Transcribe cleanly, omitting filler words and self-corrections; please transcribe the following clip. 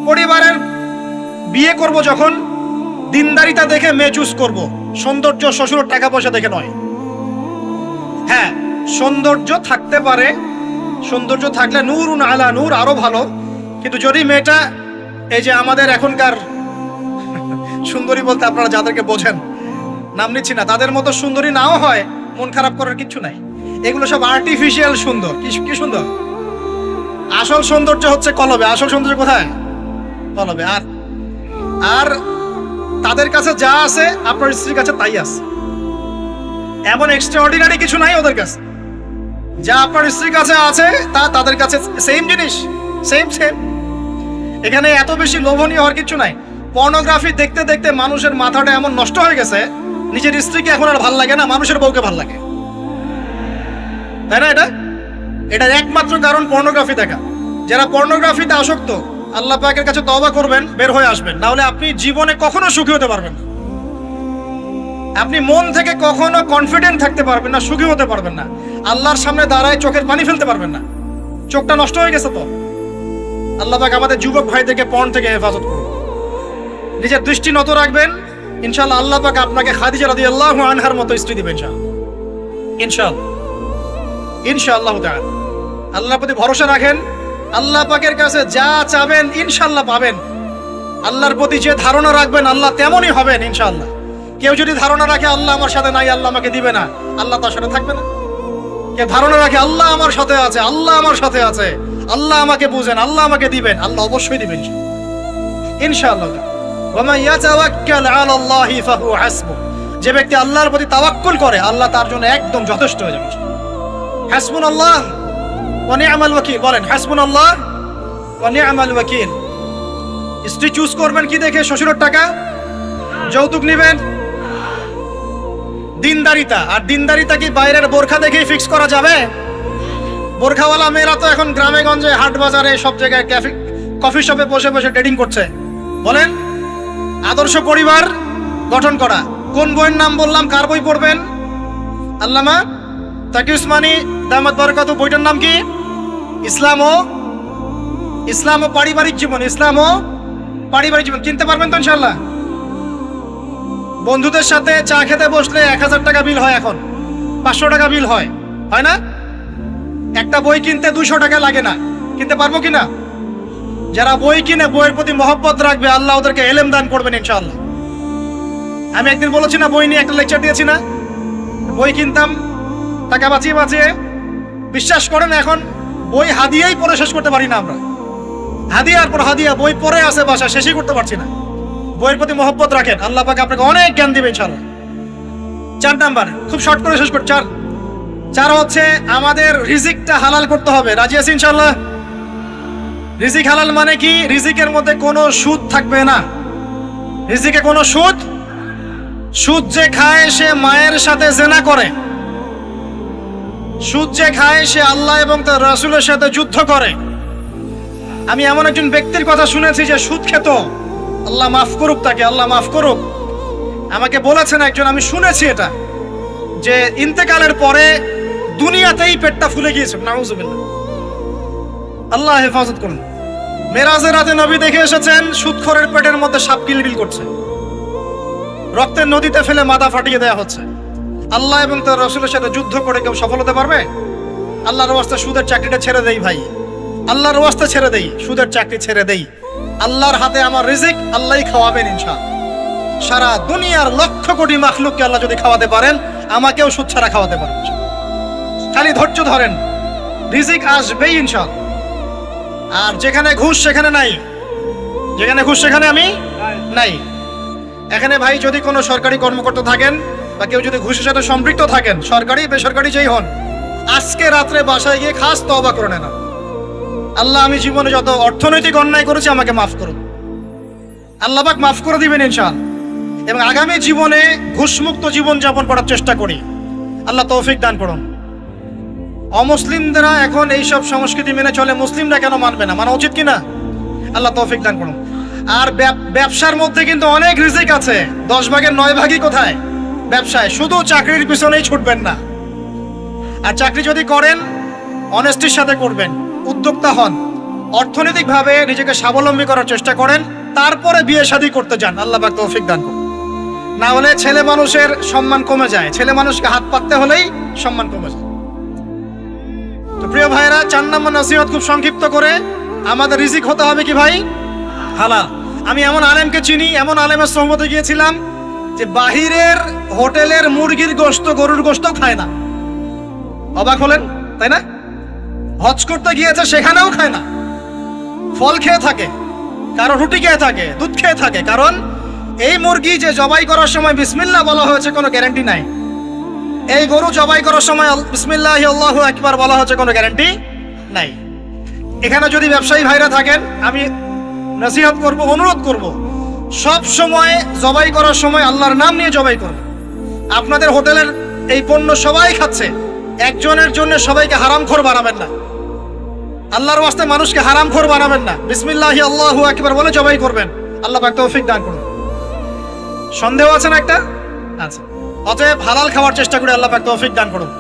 পরিবারের বিয়ে করব যখন দিনদারিতা দেখে মেয়ে চুজ করব, সৌন্দর্য শ্বশুর টাকা পয়সা দেখে নয়। হ্যাঁ, সৌন্দর্য থাকতে পারে, সৌন্দর্য থাকলে নূরুন আলা নূর, আরো ভালো। কিন্তু যদি মেয়েটা এই যে আমাদের এখনকার সুন্দরী বলতে আপনারা যাদেরকে বোঝেন, নাম নিচ্ছি না, তাদের মতো সুন্দরী নাও হয়, মন খারাপ করার কিছু নাই। এগুলো সব আর্টিফিশিয়াল সুন্দর। কি সুন্দর? আসল সৌন্দর্য হচ্ছে কলবে। আসল সৌন্দর্য কোথায়? কলবে। আর তাদের কাছে যা আছে আপনার স্ত্রীর কাছে তাই আছে। এমন এক্সট্রাঅর্ডিনারি কিছু নাই ওদের কাছে। যা আপনার স্ত্রীর কাছে আছে তা তাদের কাছে সেম জিনিস, সেম। এখানে এত বেশি লোভনীয় হওয়ার কিছু নাই। পর্নোগ্রাফি দেখতে দেখতে মানুষের মাথাটা এমন নষ্ট হয়ে গেছে, নিজের স্ত্রীকে এখন আর ভাল লাগে না, মানুষের বউকে ভাল লাগে, তাই না? এটার একমাত্র কারণ পর্নোগ্রাফি দেখা। যারা পর্নোগ্রাফিতে আসক্ত, আল্লাহ পাকের কাছে তওবা করবেন, বের হয়ে আসবেন, না হলে আপনি জীবনে কখনো সুখী হতে পারবেন না। আপনি মন থেকে কখনো কনফিডেন্ট থাকতে পারবেন না, সুখী হতে পারবেন না। আল্লাহর সামনে দাঁড়ায় চোখের পানি ফেলতে পারবেন না, চোখটা নষ্ট হয়ে গেছে। তো আল্লাহ পাক আমাদের যুবক ভাইদেরকে পর্ন থেকে হেফাজত করুন। নিজের দৃষ্টি নত রাখবেন, ইনশাআল্লাহ আল্লাহ পাক আপনাকে খাদিজা রাদিয়াল্লাহু আনহার মতো স্ত্রী দিবেন ইনশাআল্লাহ তাআলা। আল্লাহর প্রতি ভরসা রাখেন, আল্লাহ পাকের কাছে যা চাবেন ইনশাআল্লাহ পাবেন। আল্লাহর প্রতি যে ধারণা রাখবেন আল্লাহ তেমনই হবেন ইনশাআল্লাহ। কেউ যদি ধারণা রাখে আল্লাহ আমার সাথে নাই, আল্লাহ আমাকে দিবে না, আল্লাহ তার সাথে থাকবে না। কেউ ধারণা রাখে আল্লাহ আমার সাথে আছে, আল্লাহ আমার সাথে আছে, আল্লাহ আমাকে বুঝেন, আল্লাহ আমাকে দিবেন, আল্লাহ অবশ্যই দিবেন ইনশাআল্লাহ। ওয়া মান ইয়াতাওয়াক্কাল আলাল্লাহি ফাহুয়া হাসবুহ। যে ব্যক্তি আল্লাহর প্রতি তাওয়াক্কুল করে আল্লাহ তার জন্য একদম যথেষ্ট হয়ে যাবে। হাসবুনাল্লাহ ওয়া নি'মাল ওয়াকিল। বলেন হাসবুনাল্লাহ ওয়া নি'মাল ওয়াকিল। স্ত্রী চুজ করবেন কি দেখে? শ্বশুরের টাকা, যৌতুক নেবেন, দিনদারিতা। আর দিনদারিতা কি বাইরের বোরখা দেখেই ফিক্স করা যাবে? বোরখাওয়ালা মেয়েরা তো এখন গ্রামে গঞ্জে, হাট বাজারে, সব জায়গায় কফি শপে বসে বসে ডেটিং করছে। বলেন আদর্শ পরিবার গঠন করা। কোন বইয়ের নাম বললাম? কার বই পড়বেন? আল্লামা তাকি উসমানী দামাত বারাকাতু। বইটার নাম কি? ইসলাম ও পারিবারিক জীবন। ইসলাম ও পারিবারিক জীবন। কিনতে পারবেন তো ইনশাআল্লাহ? বন্ধুদের সাথে চা খেতে বসলে 1000 টাকা বিল হয়, এখন 500 টাকা বিল হয় না? একটা বই কিনতে 200 টাকা লাগে না। কিনতে পারবো কিনা? যারা বই কিনে বইয়ের প্রতি মহব্বত রাখবে আল্লাহ ওদেরকে এলেম দান করবেন ইনশাআল্লাহ। আমি একদিন বলেছি না, বই নিয়ে একটা লেকচার দিয়েছি না, বই কিনতাম টাকা বাঁচিয়ে। বিশ্বাস করেন এখন বই হাদিয়াই পড়ে শেষ করতে পারি না আমরা। হাদিয়ার পর হাদিয়া বই পড়ে আছে বাসা, শেষই করতে পারছি না। বইয়ের প্রতি মহব্বত রাখেন, আল্লাহ পাক আপনাকে অনেক জ্ঞান দিবে ইনশাআল্লাহ। 4 নাম্বার, খুব শর্ট করে শেষ করছি। 4 হচ্ছে আমাদের রিজিকটা হালাল করতে হবে। রাজি আছি ইনশাআল্লাহ? রিজিক হালাল মানে কি? রিজিকের মধ্যে কোনো সুদ থাকবে না। রিজিকে কোনো সুদ যে খায় সে মায়ের সাথে জেনা করে। সুদ যে খায় সে আল্লাহ এবং তার রাসূলের সাথে যুদ্ধ করে। আমি এমন একজন ব্যক্তির কথা শুনেছি যে সুদ খেত, আল্লাহ মাফ করুক তাকে, আল্লাহ মাফ করুক। আমাকে বলেছেন একজন, আমি শুনেছি এটা, যে ইন্তেকালের পরে দুনিয়াতেই পেটটা ফুলে গিয়েছে। নাউজুবিল্লাহ, আল্লাহ হেফাজত করুন। মেরাজের রাতে নবী দেখে এসেছেন সুদখোরের পেটের মধ্যে সাপ কিলবিল করছে, রক্তের নদীতে ফেলে মাথা ফাটিয়ে দেওয়া হচ্ছে। আল্লাহ এবং তার রাসূলের সাথে যুদ্ধ করে কেউ সফল হতে পারবে? আল্লাহর ওয়াস্তে সুদের চাকরিটা ছেড়ে দেই ভাই, আল্লাহর ওয়াস্তে ছেড়ে দেই, সুদের চাকরি ছেড়ে দেই। আল্লাহর হাতে আমার রিজিক, আল্লাহই খাওয়াবেন ইনশাআল্লাহ। সারা দুনিয়ার লক্ষ কোটি মাখলুককে আল্লাহ যদি খাওয়াতে পারেন, আমাকেও সুদ ছাড়া খাওয়াতে পারেন। খালি ধৈর্য ধরেন, রিজিক আসবেই ইনশাআল্লাহ। আর যেখানে ঘুষ সেখানে নাই, যেখানে ঘুষ সেখানে আমি নাই। এখানে ভাই যদি কোনো সরকারি কর্মকর্তা থাকেন বা কেউ যদি ঘুষের সাথে সম্পৃক্ত থাকেন, সরকারি বেসরকারি যেই হন, আজকে রাত্রে বাসায় গিয়ে খাস তওবা করে নেন। আল্লাহ, আমি জীবনে যত অর্থনৈতিক অন্যায় করেছি আমাকে মাফ করুন। আল্লাহ পাক মাফ করে দিবেন ইনশাআল্লাহ। এবং আগামী জীবনে ঘুষমুক্ত জীবন যাপন করার চেষ্টা করি, আল্লাহ তৌফিক দান করুন। অমুসলিমরা এখন এইসব সংস্কৃতি মেনে চলে, মুসলিমরা কেন মানবে না? মানা উচিত কিনা? আল্লাহ তৌফিক দান করুন। আর ব্যবসার মধ্যে কিন্তু অনেক রিজিক আছে। 10 ভাগের 9 ভাগই কোথায়? ব্যবসায়। শুধু চাকরির পিছনেই ছুটবেন না। আর চাকরি যদি করেন অনেস্টির সাথে করবেন, উদ্যোক্তা হন, অর্থনৈতিকভাবে নিজেকে স্বাবলম্বী করার চেষ্টা করেন, তারপরে বিয়ে শাদী করতে যান। আল্লাহ পাক তৌফিক দান করুন। না হলে ছেলে মানুষের সম্মান কমে যায়, ছেলে মানুষকে হাত পাততে হলেই সম্মান কমে যায়। তো প্রিয় ভাইরা, 4 নম্বর নসিহত খুব সংক্ষিপ্ত করে, আমাদের রিজিক হতে হবে কি ভাই? হালাল। আমি এমন আলেমকে চিনি, এমন আলেমের সোহবতে গিয়েছিলাম যে বাহিরের হোটেলের মুরগির গোশত, গরুর গোশত খায় না। অবাক হলেন তাই না? হজ করতে গিয়েছে, সেখানেও খায় না, ফল খেয়ে থাকে, কারো রুটি খেয়ে থাকে, দুধ খেয়ে থাকে। কারণ এই মুরগি যে জবাই করার সময় বিসমিল্লাহ বলা হয়েছে কোনো গ্যারান্টি নাই। এই গরু জবাই করার সময় বিসমিল্লাহি আল্লাহু আকবার বলা হয়েছে কোনো গ্যারান্টি নাই। এখানে যদি ব্যবসায়ী ভাইরা থাকেন, আমি নসিহত করব, অনুরোধ করব, সব সময় জবাই করার সময় আল্লাহর নাম নিয়ে জবাই করবেন। আপনাদের হোটেলের এই পণ্য সবাই খাচ্ছে, একজনের জন্য সবাইকে হারামখোর বানাবেন না। আল্লাহর ওয়াস্তে মানুষকে হারামখোর বানাবেন না। বিসমিল্লাহি আল্লাহু আকবার বলে জবাই করবেন। আল্লাহ পাক তৌফিক দান করুন। সন্দেহ আছে না একটা? আচ্ছা, অতএব হালাল খাওয়ার চেষ্টা করে আল্লাহ পাক তৌফিক দান করুন।